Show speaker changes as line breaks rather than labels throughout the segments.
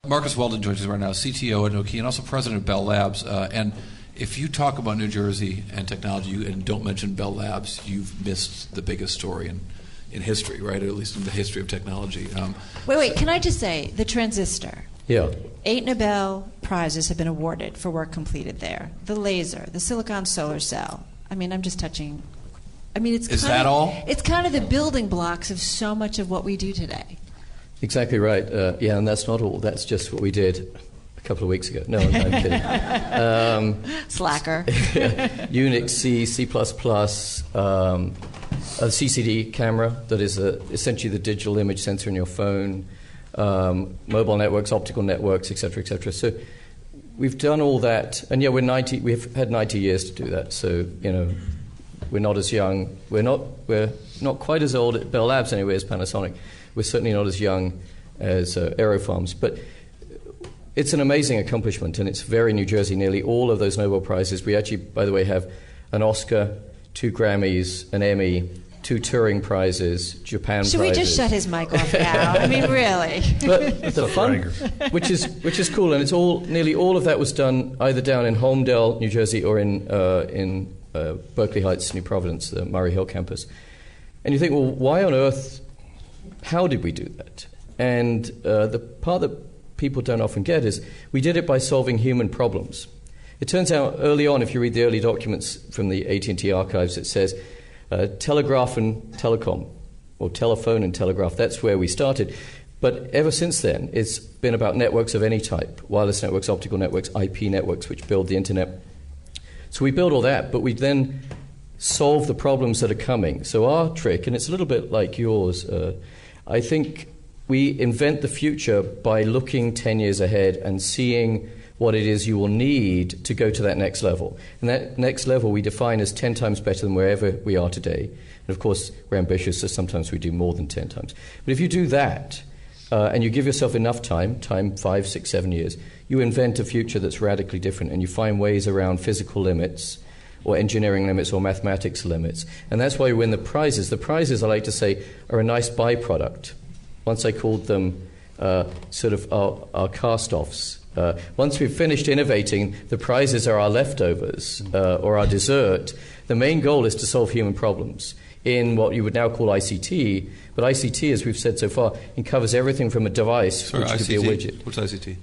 Marcus Weldon joins us right now, CTO at Nokia and also president of Bell Labs. And if you talk about New Jersey and technology and don't mention Bell Labs, you've missed the biggest story in history, right? Or at least in the history of technology.
Wait, can I just say, the transistor.
Yeah.
8 Nobel Prizes have been awarded for work completed there. The laser, the silicon solar cell. I mean, I'm just touching. I mean,
Is that all?
It's kind of the building blocks of so much of what we do today.
Exactly right. Yeah, and that's not all. That's just what we did a couple of weeks ago. No, I'm kidding.
Slacker.
Unix, C, C++, a CCD camera that is essentially the digital image sensor in your phone, mobile networks, optical networks, et cetera, et cetera. So we've done all that, and yeah, we've had 90 years to do that. So, you know, we're not as young. We're not quite as old at Bell Labs anyway as Panasonic. We're certainly not as young as Aerofarms, but it's an amazing accomplishment, and it's very New Jersey. Nearly all of those Nobel Prizes. We actually, by the way, have an Oscar, 2 Grammys, an Emmy, 2 Turing Prizes, Japan
Should
Prizes.
we just shut his mic off now? I mean, really.
But the fun, which is cool, and it's nearly all of that was done either down in Holmdel, New Jersey, or in Berkeley Heights, New Providence, the Murray Hill campus. And you think, well, why on earth? How did we do that? And the part that people don't often get is we did it by solving human problems. It turns out early on, if you read the early documents from the AT&T archives, it says telegraph and telecom, or telephone and telegraph. That's where we started. But ever since then, it's been about networks of any type, wireless networks, optical networks, IP networks, which build the internet. So we build all that, but we then solve the problems that are coming. So our trick, and it's a little bit like yours, I think we invent the future by looking 10 years ahead and seeing what it is you will need to go to that next level. And that next level we define as 10 times better than wherever we are today. And of course, we're ambitious, so sometimes we do more than 10 times. But if you do that, and you give yourself enough time, 5, 6, 7 years, you invent a future that's radically different, and you find ways around physical limits, or engineering limits, or mathematics limits. And that's why you win the prizes. The prizes, I like to say, are a nice byproduct. Once I called them sort of our cast-offs. Once we've finished innovating, the prizes are our leftovers, or our dessert. The main goal is to solve human problems in what you would now call ICT. But ICT, as we've said so far, it covers everything from a device, which could be a widget.
What's ICT?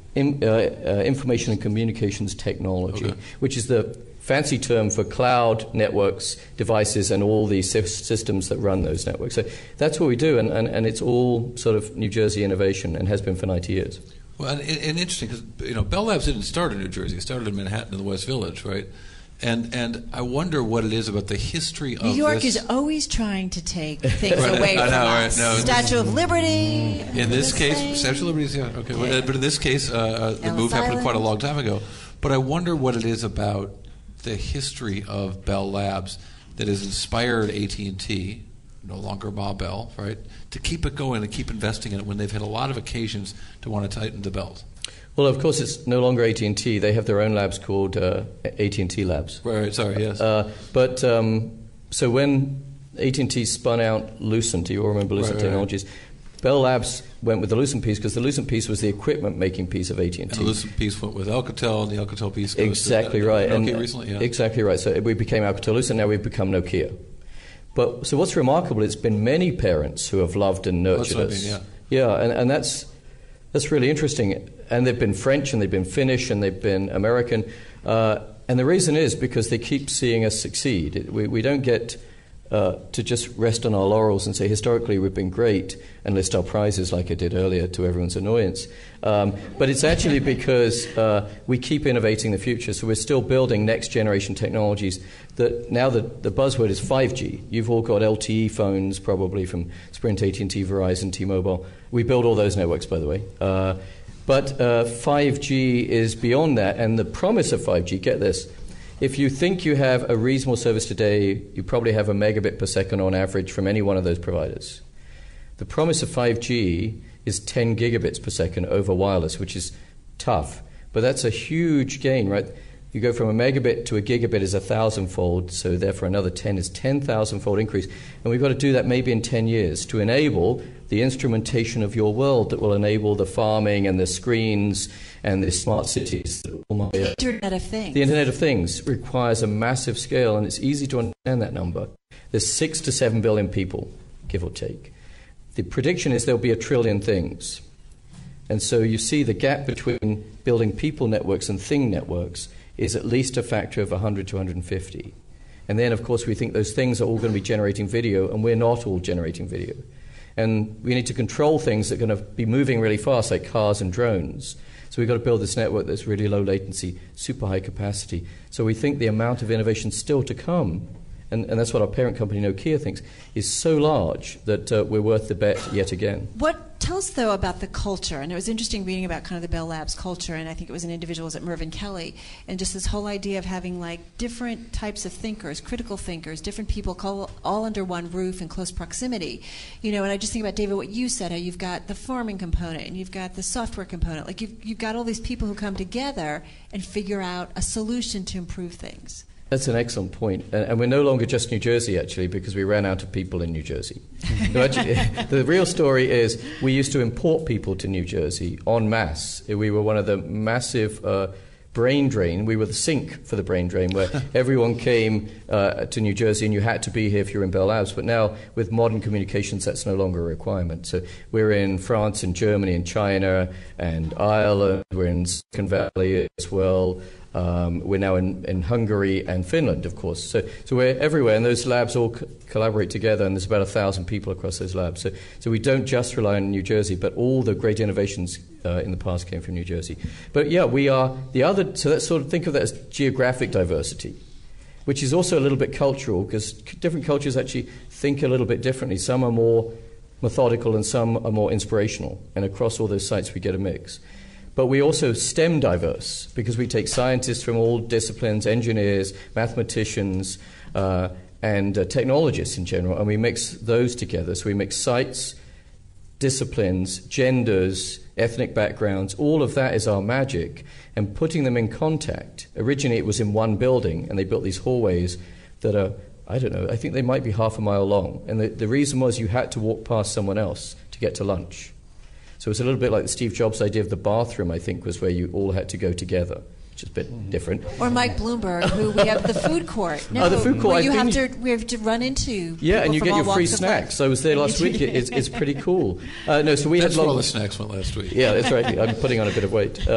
Information and Communications Technology, which is the fancy term for cloud networks, devices, and all the systems that run those networks. So that's what we do, and it's all sort of New Jersey innovation and has been for 90 years.
Well, and interesting, because Bell Labs didn't start in New Jersey. It started in Manhattan in the West Village, right? And I wonder what it is about the history of
New York
this.
is always trying to take things away from us.
Right, no,
Statue of Liberty.
In this case, Statue of Liberty is, yeah, okay. Yeah. But in this case, the move happened quite a long time ago. But I wonder what it is about the history of Bell Labs that has inspired AT&T, no longer Ma Bell, right, to keep it going and keep investing in it when they've had a lot of occasions to want to tighten the belt.
Well, of course, it's no longer AT&T. They have their own labs called AT&T Labs.
Right, sorry, yes.
But so when AT&T spun out Lucent, you all remember Lucent Technologies, Bell Labs went with the Lucent piece because the Lucent piece was the equipment-making piece of AT&T.
And the Lucent piece went with Alcatel, and the Alcatel piece goes
exactly
to
right.
Nokia recently, yeah.
Exactly right. So we became Alcatel-Lucent, now we've become Nokia. But so what's remarkable, it's been many parents who have loved and nurtured us.
I mean,
yeah, and that's really interesting. And they've been French, and they've been Finnish, and they've been American. And the reason is because they keep seeing us succeed. We don't get to just rest on our laurels and say, historically, we've been great, and list our prizes like I did earlier to everyone's annoyance. But it's actually because we keep innovating the future. So we're still building next-generation technologies that now the buzzword is 5G. You've all got LTE phones, probably from Sprint, AT&T, Verizon, T-Mobile. We build all those networks, by the way. But 5G is beyond that, and the promise of 5G, get this, if you think you have a reasonable service today, you probably have a megabit per second on average from any one of those providers. The promise of 5G is 10 gigabits per second over wireless, which is tough, but that's a huge gain, right? You go from a megabit to a gigabit is 1,000-fold, so therefore another 10 is 10,000-fold increase. And we've got to do that maybe in 10 years to enable the instrumentation of your world that will enable the farming and the screens and the smart cities.
The Internet of Things.
The Internet of Things requires a massive scale, and it's easy to understand that number. There's 6 to 7 billion people, give or take. The prediction is there'll be 1 trillion things. And so you see the gap between building people networks and thing networks is at least a factor of 100 to 150. And then, of course, we think those things are all going to be generating video, and we're not all generating video. And we need to control things that are going to be moving really fast, like cars and drones. So we've got to build this network that's really low latency, super high capacity. So we think the amount of innovation still to come, and that's what our parent company Nokia thinks, is so large that we're worth the bet yet again.
Tell us, though, about the culture. And it was interesting reading about kind of the Bell Labs culture, and I think it was an individual, was it Mervyn Kelly, and just this whole idea of having like different types of thinkers, critical thinkers, different people all under one roof in close proximity. You know, and I just think about, David, what you said, how you've got the farming component and you've got the software component. Like you've got all these people who come together and figure out a solution to improve things.
That's an excellent point. And we're no longer just New Jersey, actually, because we ran out of people in New Jersey. So actually, the real story is we used to import people to New Jersey en masse. We were one of the massive brain drain. We were the sink for the brain drain, where everyone came to New Jersey and you had to be here if you're in Bell Labs. But now, with modern communications, that's no longer a requirement. So we're in France and Germany and China and Ireland. We're in Silicon Valley as well. We're now in Hungary and Finland, of course. So we're everywhere, and those labs all collaborate together, and there's about 1,000 people across those labs. So we don't just rely on New Jersey, but all the great innovations in the past came from New Jersey. But yeah, we are the other, so let's sort of think of that as geographic diversity, which is also a little bit cultural, because different cultures actually think a little bit differently. Some are more methodical and some are more inspirational, and across all those sites we get a mix. But we also STEM diverse, because we take scientists from all disciplines, engineers, mathematicians, and technologists in general, and we mix those together. So we mix sites, disciplines, genders, ethnic backgrounds. All of that is our magic, and putting them in contact. Originally it was in one building, and they built these hallways that are, I don't know, I think they might be half a mile long. And the reason was you had to walk past someone else to get to lunch. So it's a little bit like the Steve Jobs idea of the bathroom, I think, was where you all had to go together, which is a bit different.
Or Mike Bloomberg, who we have the food court.
No, the food court.
We have to run into.
Yeah, and you get your free snacks. I was there last week. It's pretty cool. No, so we
That's
had
where all the snacks went last week.
Yeah, that's right. I'm putting on a bit of weight.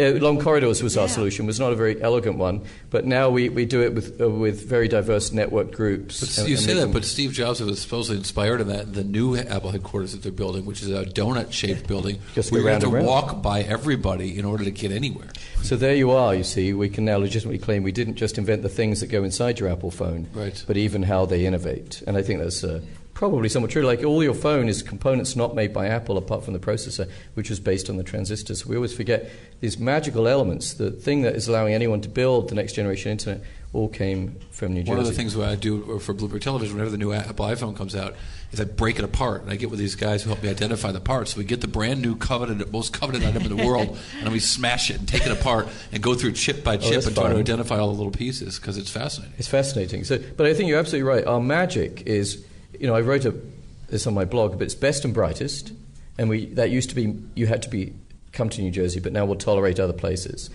Long corridors was our solution. It was not a very elegant one, but now we do it with very diverse network groups.
But you say that, but Steve Jobs was supposedly inspired in that the new Apple headquarters that they're building, which is a donut-shaped building, where you have to walk by everybody in order to get anywhere.
So there you are. You see, we can now legitimately claim we didn't just invent the things that go inside your Apple phone,
right,
but even how they innovate. And I think that's probably somewhat true. Like all your phone is components not made by Apple apart from the processor, which was based on the transistors. We always forget these magical elements. The thing that is allowing anyone to build the next generation internet all came from New Jersey.
One of the things I do for Bloomberg Television, whenever the new Apple iPhone comes out, is I break it apart, and I get with these guys who help me identify the parts. So we get the brand new most coveted item in the world, and then we smash it and take it apart and go through chip by chip and try to identify all the little pieces, because it's fascinating.
It's fascinating. But I think you're absolutely right. Our magic is, I wrote this on my blog, but it's best and brightest, and that used to be you had to come to New Jersey, but now we'll tolerate other places.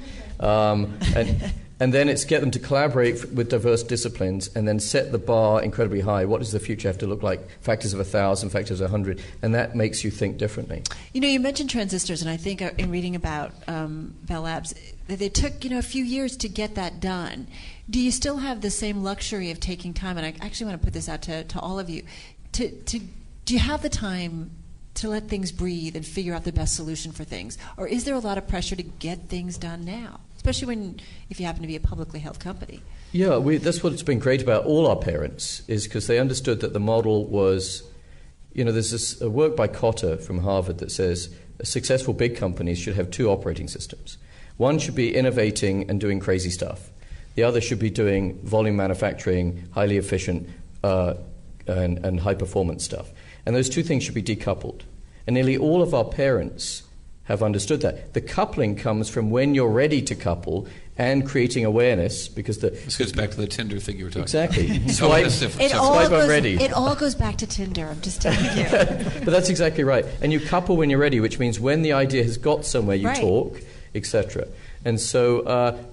And then it's get them to collaborate with diverse disciplines and then set the bar incredibly high. What does the future have to look like? Factors of 1,000, factors of 100, and that makes you think differently.
You mentioned transistors, and I think in reading about Bell Labs, they took a few years to get that done. Do you still have the same luxury of taking time? And I actually want to put this out to all of you. Do you have the time to let things breathe and figure out the best solution for things? Or is there a lot of pressure to get things done now, especially if you happen to be a publicly held company? Yeah,
that's what's been great about all our parents, is because they understood that the model was, there's this work by Cotter from Harvard that says successful big companies should have two operating systems. One should be innovating and doing crazy stuff. The other should be doing volume manufacturing, highly efficient and high-performance stuff. And those two things should be decoupled. And nearly all of our parents have understood that. The coupling comes from when you're ready to couple and creating awareness, because
this goes back to the Tinder thing you were talking
exactly.
about. Exactly.
It all goes back to Tinder, I'm just telling you.
But that's exactly right. And you couple when you're ready, which means when the idea has got somewhere, you talk, etc. And so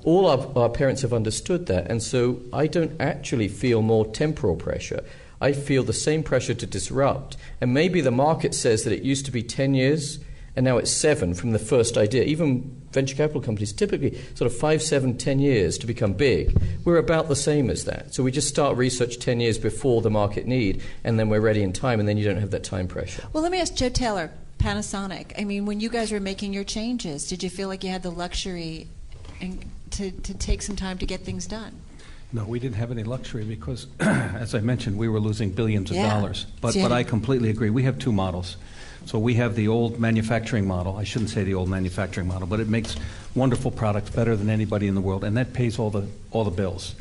all our parents have understood that. And so I don't actually feel more temporal pressure. I feel the same pressure to disrupt. And maybe the market says that it used to be 10 years, and now it's 7 from the first idea. Even venture capital companies, typically sort of 5, 7, 10 years to become big. We're about the same as that. So we just start research 10 years before the market need, and then we're ready in time, and then you don't have that time pressure.
Well, let me ask Joe Taylor, Panasonic. I mean, when you guys were making your changes, did you feel like you had the luxury to take some time to get things done?
No, we didn't have any luxury because, as I mentioned, we were losing billions of dollars. But I completely agree. We have 2 models. So we have the old manufacturing model. I shouldn't say the old manufacturing model, but it makes wonderful products better than anybody in the world, and that pays all the bills.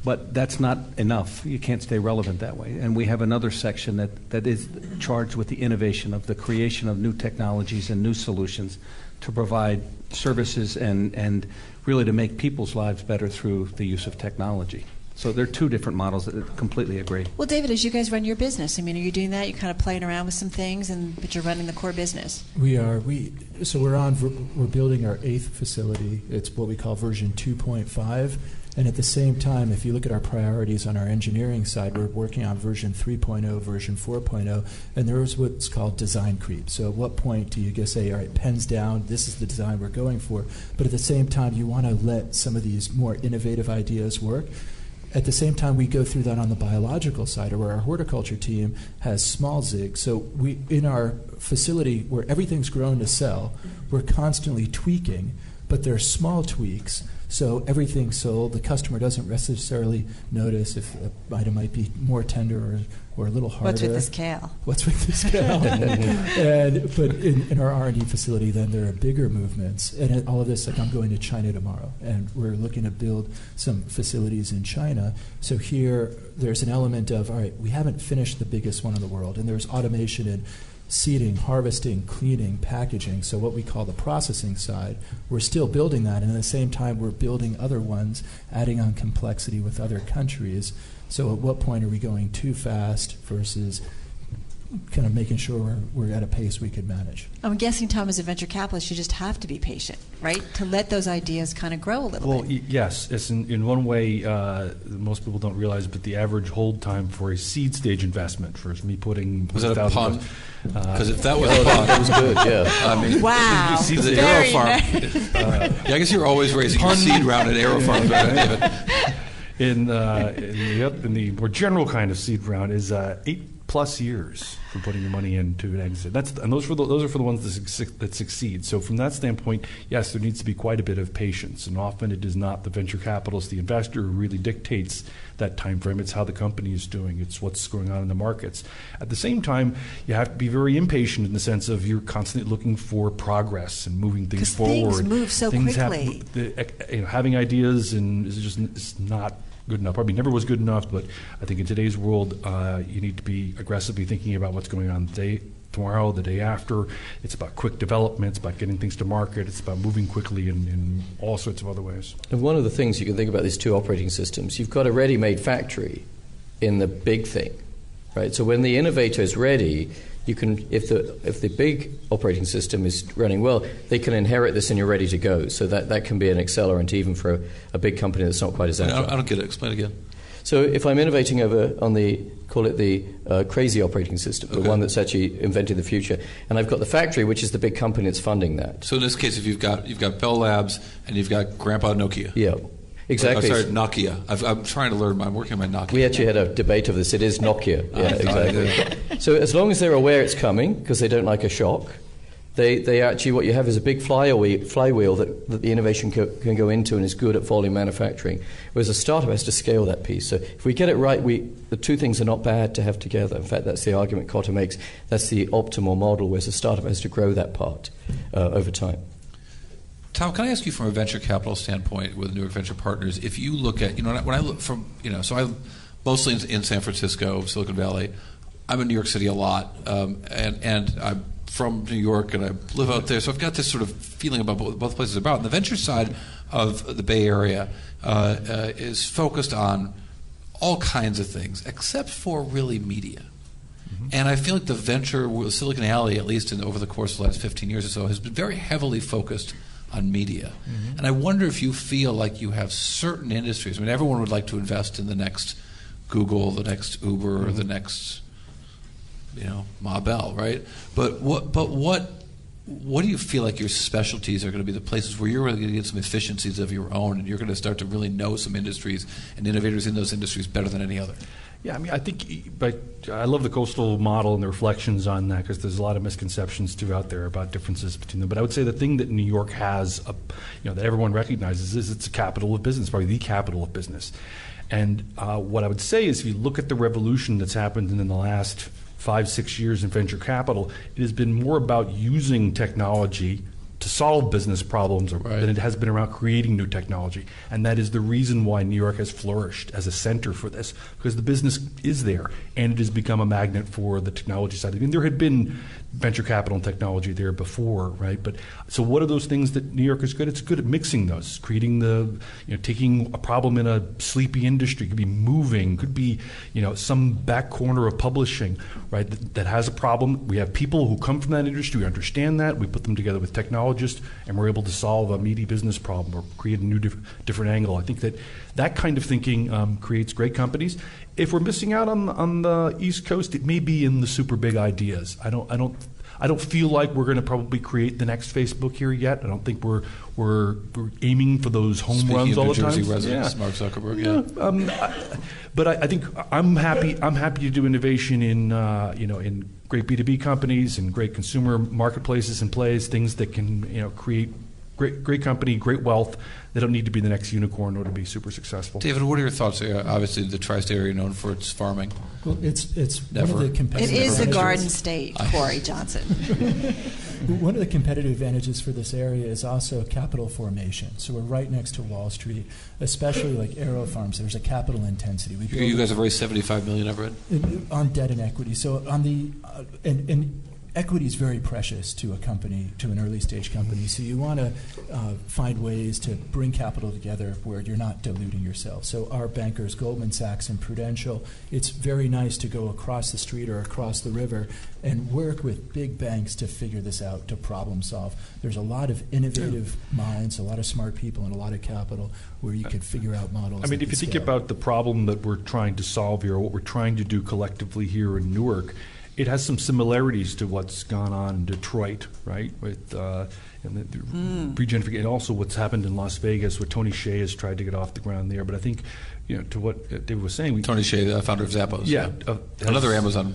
But that's not enough. You can't stay relevant that way. And we have another section that is charged with the innovation of the creation of new technologies and new solutions to provide services and really to make people's lives better through the use of technology. So there are 2 different models that completely agree.
Well, David, as you guys run your business, I mean, are you doing that? You're kind of playing around with some things, but you're running the core business.
We are. We're building our 8th facility. It's what we call version 2.5. And at the same time, if you look at our priorities on our engineering side, we're working on version 3.0, version 4.0, and there is what's called design creep. So at what point do you just say, all right, pens down, this is the design we're going for, but at the same time, you want to let some of these more innovative ideas work. At the same time, we go through that on the biological side, where our horticulture team has small zigs. So we, in our facility where everything's grown to sell, we're constantly tweaking, but they're small tweaks. So everything's sold. The customer doesn't necessarily notice if an item might be more tender or a little harder.
What's with this kale?
What's with this kale? But in our R&D facility, then there are bigger movements. And all of this, like I'm going to China tomorrow, and we're looking to build some facilities in China. So here, there's an element of, all right, we haven't finished the biggest one in the world, and there's automation in seeding, harvesting, cleaning, packaging, so what we call the processing side. We're still building that, and at the same time we're building other ones, adding on complexity with other countries. So at what point are we going too fast versus kind of making sure we're at a pace we could manage?
I'm guessing, Tom, as a venture capitalist, you just have to be patient, right, to let those ideas kind of grow a little bit.
Yes. It's in one way, most people don't realize, but the average hold time for a seed stage investment, for me putting...
Was that a pun? Because if that was a pun...
That was good, yeah.
I mean,
wow.
The AeroFarm. I guess you're always raising your seed round at AeroFarm.
In the more general kind of seed round is 8+ years for putting your money into an exit. Those are for the ones that succeed. So from that standpoint, yes, there needs to be quite a bit of patience, and often it is not the venture capitalist, the investor, who really dictates that time frame. It's how the company is doing. It's what's going on in the markets. At the same time, you have to be very impatient in the sense of you're constantly looking for progress and moving things forward.
Things move so quickly.
Having ideas is not good enough. Probably never was good enough, but I think in today's world, you need to be aggressively thinking about what's going on tomorrow, the day after. It's about quick development. It's about getting things to market. It's about moving quickly in all sorts of other ways. And
one of the things you can think about these 2 operating systems, you've got a ready-made factory in the big thing, right? So when the innovator is ready, you can, if the big operating system is running well, they can inherit this and you're ready to go. So that can be an accelerant even for a big company that's not quite as agile.
I don't get it. Explain again.
So if I'm innovating over on the, call it the crazy operating system, the one that's actually inventing the future, and I've got the factory, which is the big company that's funding that.
So in this case, if you've got Bell Labs and you've got Grandpa Nokia.
Yeah. Exactly.
I'm sorry, Nokia. I'm trying to learn. I'm working on my Nokia.
We actually had a debate of this. It is Nokia. Yeah, exactly. So as long as they're aware it's coming, because they don't like a shock, they actually, what you have is a big flywheel that the innovation can go into and is good at volume manufacturing. Whereas a startup has to scale that piece. So if we get it right, the 2 things are not bad to have together. In fact, that's the argument Cotter makes. That's the optimal model, whereas a startup has to grow that part over time.
Tom, can I ask you from a venture capital standpoint with Newark Venture Partners, if you look at, when I look from, so I'm mostly in San Francisco, Silicon Valley. I'm in New York City a lot, and I'm from New York and I live out there, so I've got this sort of feeling about what both places are about. And the venture side of the Bay Area is focused on all kinds of things, except for really media. And I feel like the venture, Silicon Alley, at least over the course of the last 15 years or so, has been very heavily focused on media. And I wonder if you feel like you have certain industries. I mean, everyone would like to invest in the next Google, the next Uber, or the next, Ma Bell, right? But what do you feel like your specialties are going to be the places where you're really going to get some efficiencies of your own, and you're going to start to really know some industries and innovators in those industries better than any other?
Yeah, I mean, I think, but I love the coastal model and the reflections on that, because there's a lot of misconceptions too out there about differences between them. But I would say the thing that New York has, that everyone recognizes, is it's a capital of business, probably the capital of business. And what I would say is, if you look at the revolution that's happened in the last 5-6 years in venture capital, it has been more about using technology to solve business problems than it has been around creating new technology. And that is the reason why New York has flourished as a center for this, because the business is there and it has become a magnet for the technology side. I mean, there had been venture capital and technology there before, right? But so what are those things that New York is good at? It's good at mixing those, creating taking a problem in a sleepy industry, could be moving, could be, some back corner of publishing, right, that has a problem. We have people who come from that industry, we understand that, we put them together with technologists, and we're able to solve a meaty business problem or create a new different angle. I think that kind of thinking creates great companies. If we're missing out on the East Coast, it may be in the super big ideas. I don't feel like we're going to probably create the next Facebook here yet. I don't think we're aiming for those home runs all the time.
Speaking of New Jersey residents, Mark Zuckerberg. But I think I'm happy to do innovation in great B2B companies and great consumer marketplaces and plays, things that can create great company, great wealth. They don't need to be the next unicorn in order to be super successful. David, what are your thoughts? Obviously, the tri-state area known for its farming.
Well, it's one of the competitive.
It is the Garden State, Corey Johnson.
One of the competitive advantages for this area is also capital formation. So we're right next to Wall Street, especially like Aero Farms. There's a capital intensity.
You guys have raised $75 million, I've read,
on debt and equity. So on the and equity is very precious to a company, to an early stage company. So you want to find ways to bring capital together where you're not diluting yourself. So our bankers, Goldman Sachs and Prudential, it's very nice to go across the street or across the river and work with big banks to figure this out, to problem solve. There's a lot of innovative minds, a lot of smart people, and a lot of capital where you could figure out models.
I mean, if you think about the problem that we're trying to solve here, or what we're trying to do collectively here in Newark, it has some similarities to what's gone on in Detroit, right? With regentrification, and also what's happened in Las Vegas, where Tony Hsieh has tried to get off the ground there. But I think, to what David was saying,
Tony Hsieh, the founder of Zappos, another Amazon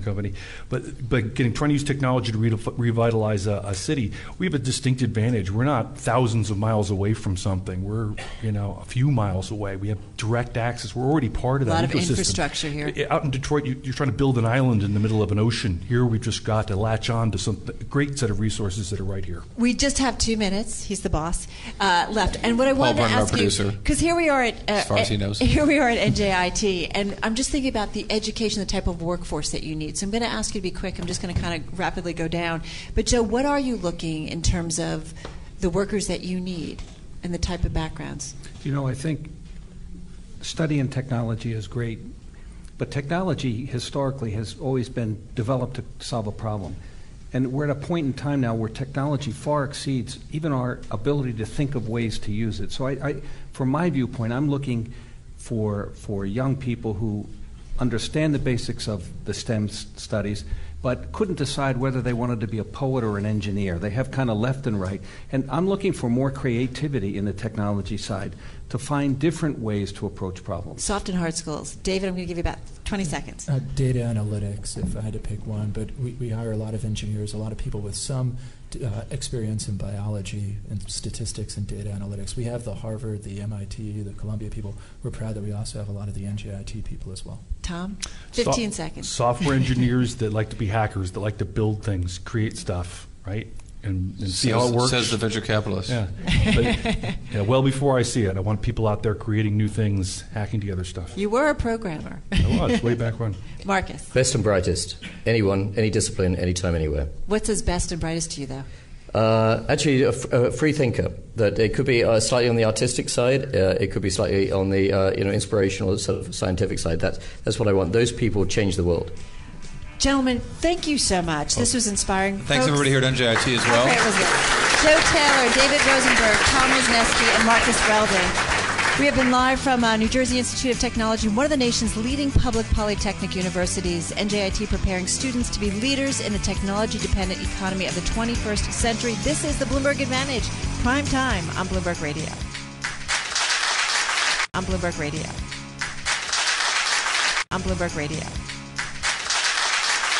company. But trying to use technology to revitalize a city, we have a distinct advantage. We're not thousands of miles away from something. We're a few miles away. We have direct access. We're already part of that ecosystem.
A lot of infrastructure here.
Out in Detroit, you're trying to build an island in the middle of an ocean. Here, we've just got to latch on to a great set of resources that are right here.
We just have 2 minutes. He's the boss left, and what I wanted to ask you, because here we are at
as far as he knows.
Here we are at NJIT, and I'm just thinking about the education, the type of workforce that you need. So I'm going to ask you to be quick. I'm just going to kind of rapidly go down. But Joe, what are you looking in terms of the workers that you need and the type of backgrounds?
I think studying technology is great, but technology historically has always been developed to solve a problem. And we're at a point in time now where technology far exceeds even our ability to think of ways to use it. So from my viewpoint, I'm looking for young people who understand the basics of the STEM studies, but couldn't decide whether they wanted to be a poet or an engineer. They have kind of left and right. And I'm looking for more creativity in the technology side to find different ways to approach problems.
Soft and hard skills. David, I'm going to give you about 20 seconds.
Data analytics, if I had to pick one, but we hire a lot of engineers, a lot of people with some experience in biology and statistics and data analytics. We have the Harvard, the MIT, the Columbia people. We're proud that we also have a lot of the NJIT people as well.
Tom, 15 seconds.
Software engineers that like to be hackers, that like to build things, create stuff, right? and see how it works.
Says the venture capitalist.
Yeah. But, well before I see it, I want people out there creating new things, hacking together stuff.
You were a programmer.
I was, way back when.
Marcus.
Best and brightest. Anyone, any discipline, anytime, anywhere.
What's as best and brightest to you, though?
Actually, a free thinker. That it could be slightly on the artistic side. It could be slightly on the inspirational, sort of scientific side. That's what I want. Those people change the world.
Gentlemen, thank you so much. This was inspiring.
Thanks,
Folks,
everybody here at NJIT as well.
How great was it? Joe Taylor, David Rosenberg, Tom Wisniewski, and Marcus Weldon. We have been live from New Jersey Institute of Technology, one of the nation's leading public polytechnic universities. NJIT preparing students to be leaders in the technology-dependent economy of the 21st century. This is the Bloomberg Advantage, prime time on Bloomberg Radio. On Bloomberg Radio. On Bloomberg Radio.